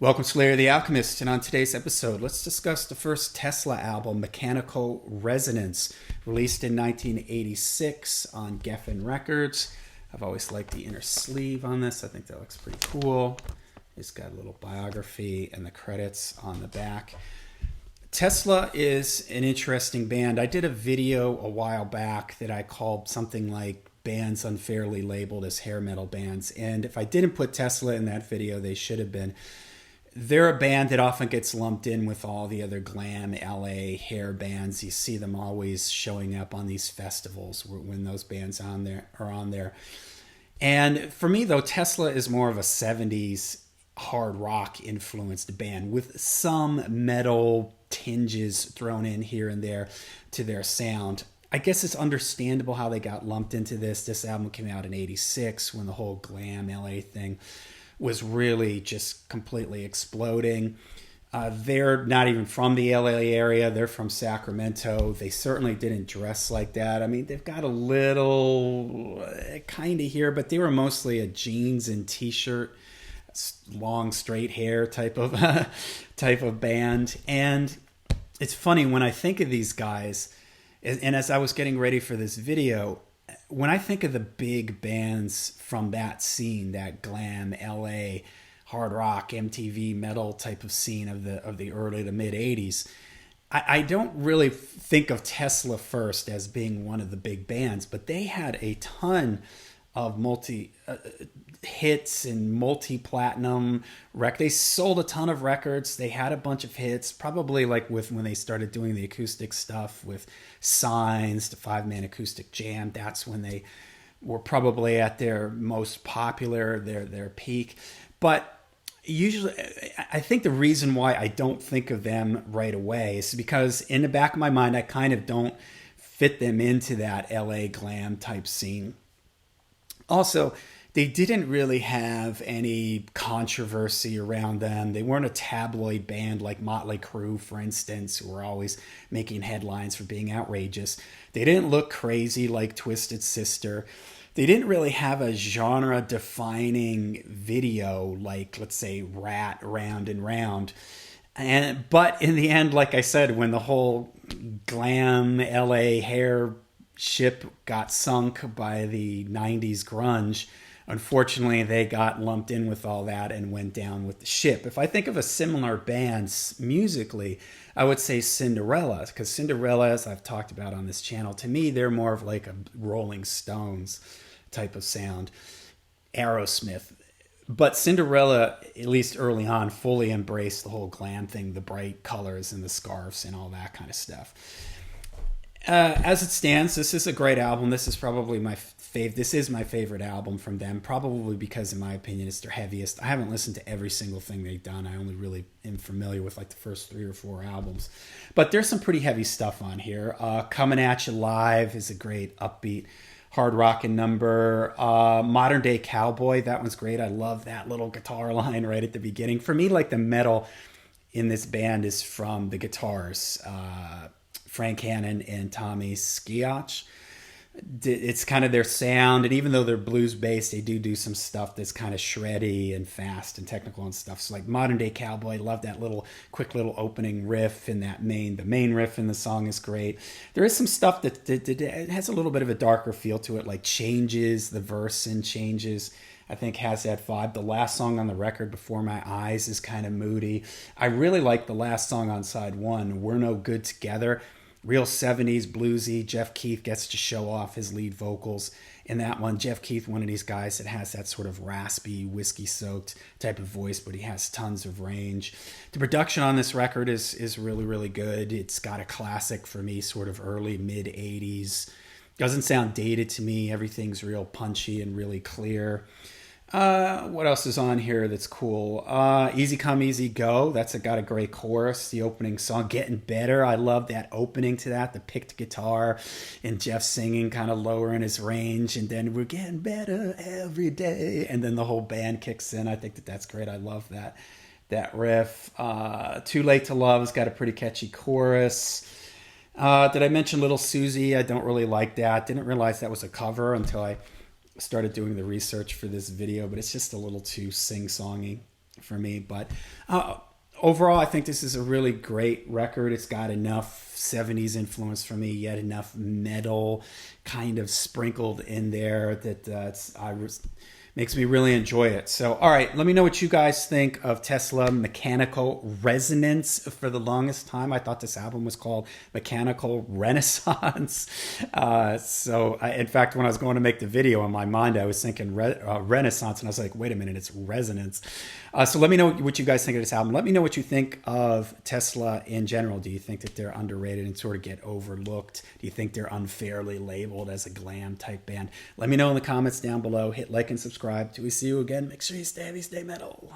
Welcome to Larry the Alchemist, and on today's episode, let's discuss the first Tesla album, Mechanical Resonance, released in 1986 on Geffen Records. I've always liked the inner sleeve on this. I think that looks pretty cool. It's got a little biography and the credits on the back. Tesla is an interesting band. I did a video a while back that I called something like bands unfairly labeled as hair metal bands, and if I didn't put Tesla in that video, they should have been. They're a band that often gets lumped in with all the other glam LA hair bands. You see them always showing up on these festivals when those bands are on there. And for me, though, Tesla is more of a 70s hard rock influenced band with some metal tinges thrown in here and there to their sound. I guess it's understandable how they got lumped into this. This album came out in 86 when the whole glam LA thing was really just completely exploding. They're not even from the LA area. They're from Sacramento. They certainly didn't dress like that. I mean, they've got a little kind of here, but they were mostly a jeans and t-shirt, long straight hair type of band. And it's funny when I think of these guys, and as I was getting ready for this video, when I think of the big bands from that scene, that glam LA hard rock MTV metal type of scene of the early to mid 80s, I don't really think of Tesla first as being one of the big bands, but they had a ton of multi hits and multi-platinum they sold a ton of records. They had a bunch of hits, probably like with when they started doing the acoustic stuff with Signs, the 5-man acoustic jam. That's when they were probably at their most popular, their peak. But usually, I think the reason why I don't think of them right away is because in the back of my mind, I kind of don't fit them into that LA glam type scene. Also, they didn't really have any controversy around them. They weren't a tabloid band like Motley Crue, for instance, who were always making headlines for being outrageous. They didn't look crazy like Twisted Sister. They didn't really have a genre-defining video like, let's say, Rat, Round and Round. But in the end, like I said, when the whole glam LA hair ship got sunk by the 90s grunge, unfortunately, they got lumped in with all that and went down with the ship. If I think of a similar band musically, I would say Cinderella, because Cinderella, as I've talked about on this channel, to me, they're more of like a Rolling Stones type of sound. Aerosmith. But Cinderella, at least early on, fully embraced the whole glam thing, the bright colors and the scarves and all that kind of stuff. As it stands, this is a great album. This is probably this is my favorite album from them, probably because, in my opinion, it's their heaviest. I haven't listened to every single thing they've done. I only really am familiar with like the first 3 or 4 albums. But there's some pretty heavy stuff on here. Coming At You Live is a great upbeat hard rockin' number. Modern Day Cowboy, that one's great. I love that little guitar line right at the beginning. For me, like the metal in this band is from the guitars. Frank Hannon and Tommy Skeoch. It's kind of their sound, and even though they're blues based, they do some stuff that's kind of shreddy and fast and technical and stuff. So like Modern Day Cowboy, love that little quick little opening riff, and the main riff in the song is great. There is some stuff that has a little bit of a darker feel to it, like Changes, the verse in Changes, I think has that vibe. The last song on the record, Before My Eyes, is kind of moody. I really like the last song on side 1, We're No Good Together. Real 70s bluesy. Jeff Keith gets to show off his lead vocals in that one. Jeff Keith, one of these guys that has that sort of raspy, whiskey-soaked type of voice, but he has tons of range. The production on this record is really, really good. It's got a classic for me, sort of early, mid-80s. Doesn't sound dated to me. Everything's real punchy and really clear. What else is on here that's cool? Easy Come, Easy Go. That's got a great chorus. The opening song, Getting Better. I love that opening to that. The picked guitar and Jeff singing kind of lowering his range. And then we're getting better every day. And then the whole band kicks in. I think that's great. I love that riff. Too Late to Love has got a pretty catchy chorus. Did I mention Little Susie? I don't really like that. Didn't realize that was a cover until I started doing the research for this video, but it's just a little too sing-songy for me. But overall, I think this is a really great record. It's got enough 70s influence for me, yet enough metal kind of sprinkled in there that makes me really enjoy it. So, all right, let me know what you guys think of Tesla Mechanical Resonance. For the longest time, I thought this album was called Mechanical Renaissance. In fact, when I was going to make the video, in my mind, I was thinking Renaissance, and I was like, wait a minute, it's Resonance. So let me know what you guys think of this album. Let me know what you think of Tesla in general. Do you think that they're underrated and sort of get overlooked? Do you think they're unfairly labeled as a glam type band? Let me know in the comments down below. Hit like and subscribe. Till we see you again, make sure you stay heavy, stay metal.